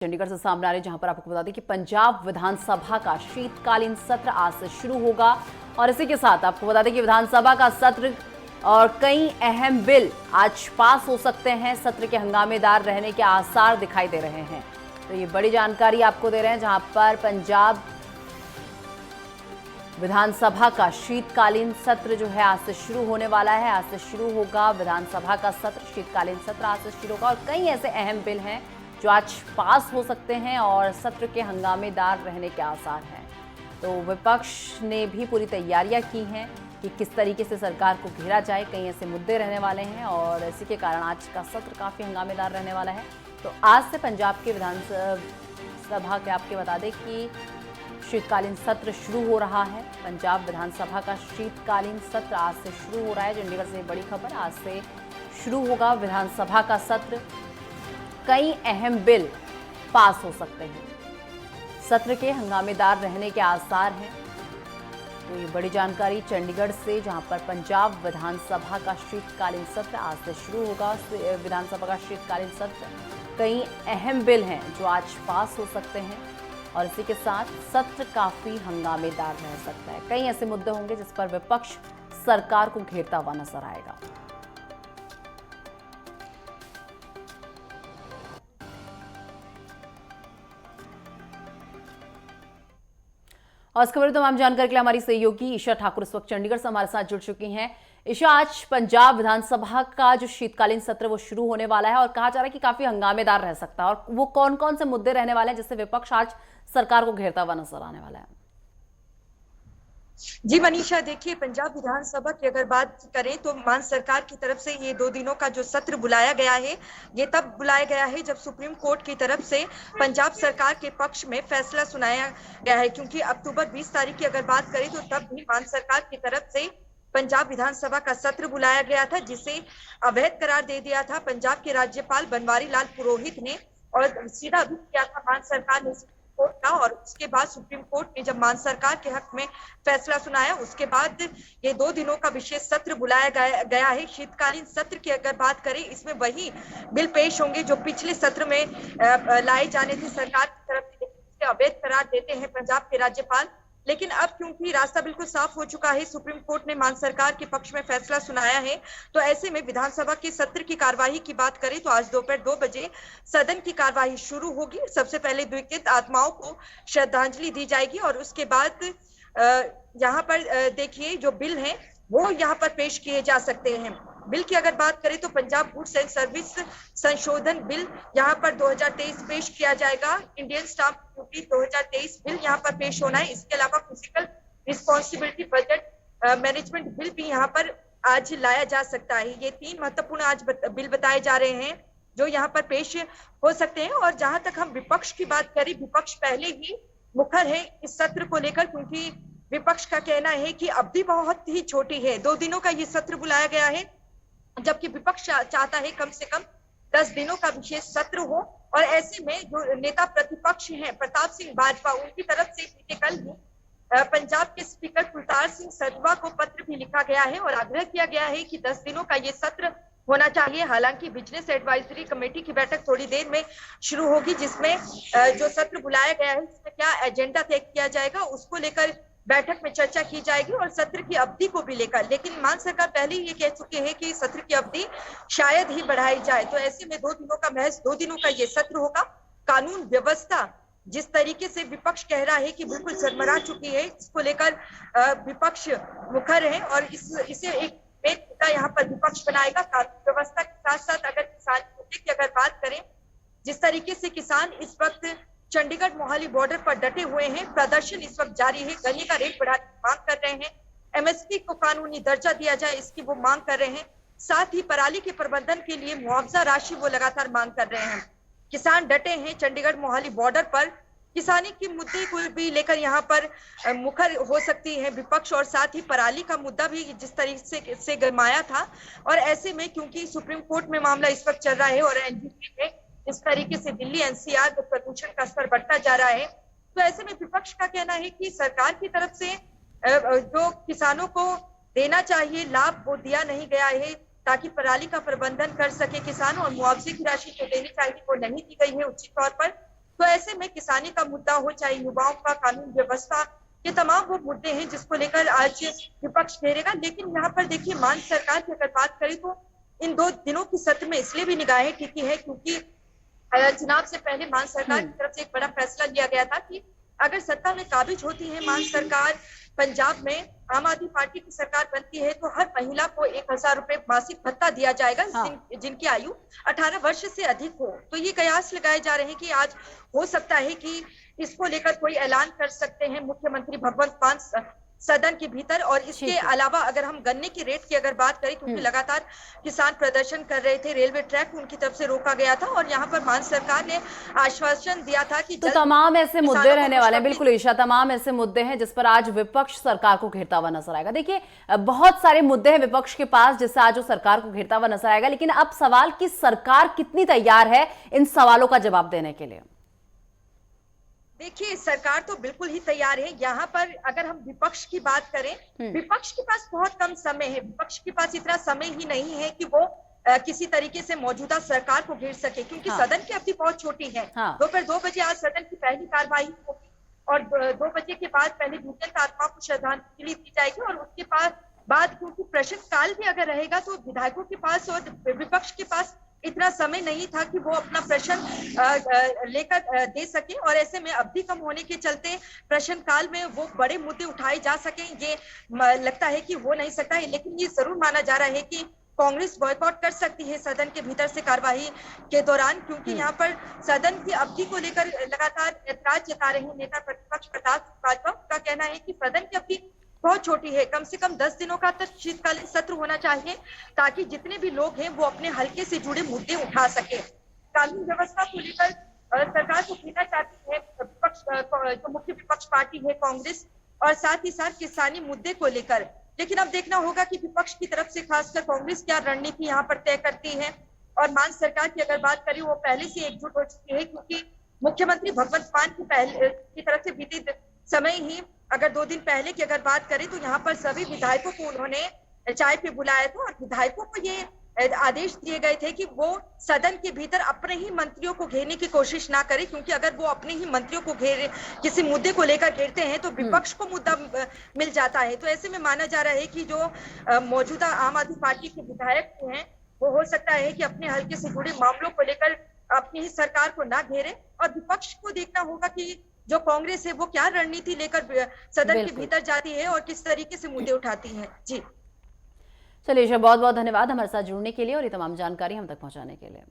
चंडीगढ़ से सामने आ रही, जहां पर आपको बता दें कि पंजाब विधानसभा का शीतकालीन सत्र आज से शुरू होगा। और इसी के साथ आपको बता दें कि विधानसभा का सत्र और कई अहम बिल आज पास हो सकते हैं। सत्र के हंगामेदार रहने के आसार दिखाई दे रहे हैं। तो ये बड़ी जानकारी आपको दे रहे हैं, जहां पर पंजाब विधानसभा का शीतकालीन सत्र जो है आज से शुरू होने वाला है। आज से शुरू होगा विधानसभा का सत्र, शीतकालीन सत्र आज से शुरू होगा और कई ऐसे अहम बिल हैं जो आज पास हो सकते हैं और सत्र के हंगामेदार रहने के आसार हैं। तो विपक्ष ने भी पूरी तैयारियां की हैं कि किस तरीके से सरकार को घेरा जाए। कई ऐसे मुद्दे रहने वाले हैं और इसी के कारण आज का सत्र काफ़ी हंगामेदार रहने वाला है। तो आज से पंजाब के विधानसभा के आपके बता दें कि शीतकालीन सत्र शुरू हो रहा है। पंजाब विधानसभा का शीतकालीन सत्र आज से शुरू हो रहा है। चंडीगढ़ से बड़ी खबर, आज से शुरू होगा विधानसभा का सत्र। कई अहम बिल पास हो सकते हैं। सत्र के हंगामेदार रहने के आसार हैं। तो ये बड़ी जानकारी चंडीगढ़ से, जहां पर पंजाब विधानसभा का शीतकालीन सत्र आज से शुरू होगा। विधानसभा का शीतकालीन सत्र, कई अहम बिल हैं जो आज पास हो सकते हैं और इसी के साथ सत्र काफी हंगामेदार रह सकता है। कई ऐसे मुद्दे होंगे जिस पर विपक्ष सरकार को घेरता हुआ नजर आएगा। और इस खबर में तमाम जानकारी के लिए हमारी सहयोगी ईशा ठाकुर इस वक्त चंडीगढ़ से हमारे साथ जुड़ चुकी हैं। ईशा, आज पंजाब विधानसभा का जो शीतकालीन सत्र वो शुरू होने वाला है और कहा जा रहा है कि काफी हंगामेदार रह सकता है, और वो कौन कौन से मुद्दे रहने वाले हैं जिससे विपक्ष आज सरकार को घेरता हुआ नजर आने वाला है? जी मनीषा, देखिए, पंजाब विधानसभा की अगर बात करें तो मान सरकार की तरफ से ये 2 दिनों का जो सत्र बुलाया गया है, ये तब बुलाया गया है जब सुप्रीम कोर्ट की तरफ से पंजाब सरकार के पक्ष में फैसला सुनाया गया है। क्योंकि अक्टूबर 20 तारीख की अगर बात करें तो तब भी मान सरकार की तरफ से पंजाब विधानसभा का सत्र बुलाया गया था, जिसे अवैध करार दे दिया था पंजाब के राज्यपाल बनवारी लाल पुरोहित ने, और सीधा भी किया था मान सरकार ने कोर्ट का। और उसके बाद सुप्रीम कोर्ट ने जब मान सरकार के हक में फैसला सुनाया, उसके बाद ये 2 दिनों का विशेष सत्र बुलाया गया है। शीतकालीन सत्र की अगर बात करें, इसमें वही बिल पेश होंगे जो पिछले सत्र में लाए जाने थे सरकार की तरफ से। अवैध करार देते हैं पंजाब के राज्यपाल, लेकिन अब क्योंकि रास्ता बिल्कुल साफ हो चुका है, सुप्रीम कोर्ट ने मान सरकार के पक्ष में फैसला सुनाया है, तो ऐसे में विधानसभा के सत्र की कार्यवाही की बात करें तो आज दोपहर 2 बजे सदन की कार्यवाही शुरू होगी। सबसे पहले द्विकृत आत्माओं को श्रद्धांजलि दी जाएगी और उसके बाद यहाँ पर देखिए जो बिल हैं वो यहाँ पर पेश किए जा सकते हैं। बिल की अगर बात करें तो पंजाब गुड्स एंड सर्विस संशोधन बिल यहाँ पर 2023 पेश किया जाएगा। इंडियन स्टाम्प ड्यूटी 2023 बिल यहाँ पर पेश होना है। इसके अलावा physical responsibility budget management bill भी यहाँ पर आज लाया जा सकता है। ये 3 महत्वपूर्ण आज बिल बताए जा रहे हैं जो यहाँ पर पेश हो सकते हैं। और जहां तक हम विपक्ष की बात करें, विपक्ष पहले ही मुखर है इस सत्र को लेकर, क्योंकि विपक्ष का कहना है कि अवधि बहुत ही छोटी है। 2 दिनों का ये सत्र बुलाया गया है, जबकि विपक्ष चाहता है कम से कम 10 दिनों का विशेष सत्र हो। और ऐसे में जो नेता प्रतिपक्ष हैं प्रताप सिंह बाजवा, उनकी तरफ से बीते कल ही पंजाब के स्पीकर कुलतार सिंह संधवा को पत्र भी लिखा गया है और आग्रह किया गया है कि 10 दिनों का ये सत्र होना चाहिए। हालांकि बिजनेस एडवाइजरी कमेटी की बैठक थोड़ी देर में शुरू होगी, जिसमें जो सत्र बुलाया गया है उसमें क्या एजेंडा तय किया जाएगा उसको लेकर बैठक में चर्चा की जाएगी और सत्र की अवधि को भी लेकर। लेकिन मान सरकार पहले ही ये कह चुके हैं कि सत्र की अवधि शायद ही बढ़ाई जाए। तो ऐसे में 2 दिनों का महज 2 दिनों का ये सत्र होगा। कानून व्यवस्था जिस तरीके से विपक्ष कह रहा है कि बिल्कुल सरमरा चुकी है, इसको लेकर विपक्ष मुखर है और इसे एक मेन मुद्दा यहाँ पर विपक्ष बनाएगा। कानून व्यवस्था के साथ साथ अगर किसान मुद्दे की अगर बात करें, जिस तरीके से किसान इस वक्त चंडीगढ़ मोहाली बॉर्डर पर डटे हुए हैं, प्रदर्शन इस वक्त जारी है, गन्ने का रेट बढ़ाने की मांग कर रहे हैं, एमएसपी को कानूनी दर्जा दिया जाए इसकी वो मांग कर रहे हैं, साथ ही पराली के प्रबंधन के लिए मुआवजा राशि वो लगातार मांग कर रहे हैं। किसान डटे हैं चंडीगढ़ मोहाली बॉर्डर पर। किसानी के मुद्दे को भी लेकर यहाँ पर मुखर हो सकती है विपक्ष, और साथ ही पराली का मुद्दा भी जिस तरीके से गरमाया था। और ऐसे में क्योंकि सुप्रीम कोर्ट में मामला इस वक्त चल रहा है और एनजीटी में इस तरीके से दिल्ली एनसीआर में प्रदूषण का स्तर बढ़ता जा रहा है, तो ऐसे में विपक्ष का कहना है कि सरकार की तरफ से जो किसानों को देना चाहिए लाभ वो दिया नहीं गया है, ताकि पराली का प्रबंधन कर सके किसान, और मुआवजे की राशि जो देनी चाहिए वो नहीं दी गई है उचित तौर पर। ऐसे में किसानी का मुद्दा हो, चाहे युवाओं का कानून व्यवस्था, ये तमाम वो मुद्दे हैं जिसको लेकर आज विपक्ष घेरेगा। लेकिन यहाँ पर देखिए, मान सरकार की अगर बात करें तो इन 2 दिनों की सत्र में इसलिए भी निगाहें टिकी है क्योंकि चुनाव से पहले मान सरकार की तरफ से एक बड़ा फैसला लिया गया था कि अगर सत्ता में काबिज होती है मान सरकार, पंजाब में आम आदमी पार्टी की सरकार बनती है, तो हर महिला को 1,000 रुपए मासिक भत्ता दिया जाएगा, जिनकी आयु 18 वर्ष से अधिक हो। तो ये कयास लगाए जा रहे हैं कि आज हो सकता है कि इसको लेकर कोई ऐलान कर सकते हैं मुख्यमंत्री भगवंत मान सदन के भीतर। और इसके अलावा अगर हम गन्ने की रेट की अगर बात करें, क्योंकि लगातार किसान प्रदर्शन कर रहे थे, रेलवे ट्रैक उनकी तरफ से रोका गया था और यहाँ पर मान सरकार ने आश्वासन दिया था कि तो तमाम ऐसे मुद्दे रहने वाले हैं। बिल्कुल ईशा, तमाम ऐसे मुद्दे हैं जिस पर आज विपक्ष सरकार को घेरता हुआ नजर आएगा। देखिए, बहुत सारे मुद्दे हैं विपक्ष के पास जिससे आज वो सरकार को घेरता हुआ नजर आएगा, लेकिन अब सवाल कि सरकार कितनी तैयार है इन सवालों का जवाब देने के लिए। देखिए, सरकार तो बिल्कुल ही तैयार है। यहाँ पर अगर हम विपक्ष की बात करें, विपक्ष के पास बहुत कम समय है। विपक्ष के पास इतना समय ही नहीं है कि वो किसी तरीके से मौजूदा सरकार को घेर सके, क्योंकि सदन की अवधि बहुत छोटी है। दोपहर 2 बजे आज सदन की पहली कार्यवाही होगी और 2 बजे के बाद पहले दिवंगत आत्माओं को श्रद्धांजलि दी जाएगी और उसके बाद क्योंकि प्रश्नकाल भी अगर रहेगा तो विधायकों के पास और विपक्ष के पास इतना समय नहीं था कि वो अपना प्रश्न लेकर दे सके, और ऐसे में अवधि कम होने के चलते प्रश्नकाल में वो बड़े मुद्दे उठाए जा सके, ये लगता है कि हो नहीं सकता है। लेकिन ये जरूर माना जा रहा है कि कांग्रेस बॉयकॉट कर सकती है सदन के भीतर से कार्यवाही के दौरान, क्योंकि यहाँ पर सदन की अवधि को लेकर लगातार ऐतराज जता रहे नेता प्रतिपक्ष प्रताप भाजपा का कहना है कि सदन की अवधि बहुत छोटी है, कम से कम 10 दिनों का तो शीतकालीन सत्र होना चाहिए ताकि जितने भी लोग हैं वो अपने हलके से जुड़े मुद्दे उठा सके। कानून व्यवस्था को लेकर सरकार को घेरना चाहती है विपक्ष, जो मुख्य विपक्ष पार्टी है कांग्रेस, और साथ ही साथ किसानी मुद्दे को लेकर। लेकिन अब देखना होगा कि विपक्ष की तरफ से खासकर कांग्रेस क्या रणनीति यहाँ पर तय करती है। और मान सरकार की अगर बात करें, वो पहले से एकजुट हो चुकी है, क्योंकि मुख्यमंत्री भगवंत मान की तरफ से बीते समय ही अगर 2 दिन पहले की अगर बात करें तो यहाँ पर सभी विधायकों को उन्होंने चाय पे बुलाया था और विधायकों को ये आदेश दिए गए थे कि वो सदन के भीतर अपने ही मंत्रियों को घेरने की कोशिश ना करें, क्योंकि अगर वो अपने ही मंत्रियों को किसी मुद्दे को लेकर घेरते हैं तो विपक्ष को मुद्दा मिल जाता है। तो ऐसे में माना जा रहा है कि जो मौजूदा आम आदमी पार्टी के विधायक हैं वो हो सकता है कि अपने हल्के से जुड़े मामलों को लेकर अपनी ही सरकार को ना घेरे, और विपक्ष को देखना होगा कि जो कांग्रेस है वो क्या रणनीति लेकर सदन के भीतर जाती है और किस तरीके से मुद्दे उठाती है। जी चलिए, बहुत बहुत धन्यवाद हमारे साथ जुड़ने के लिए और ये तमाम जानकारी हम तक पहुंचाने के लिए।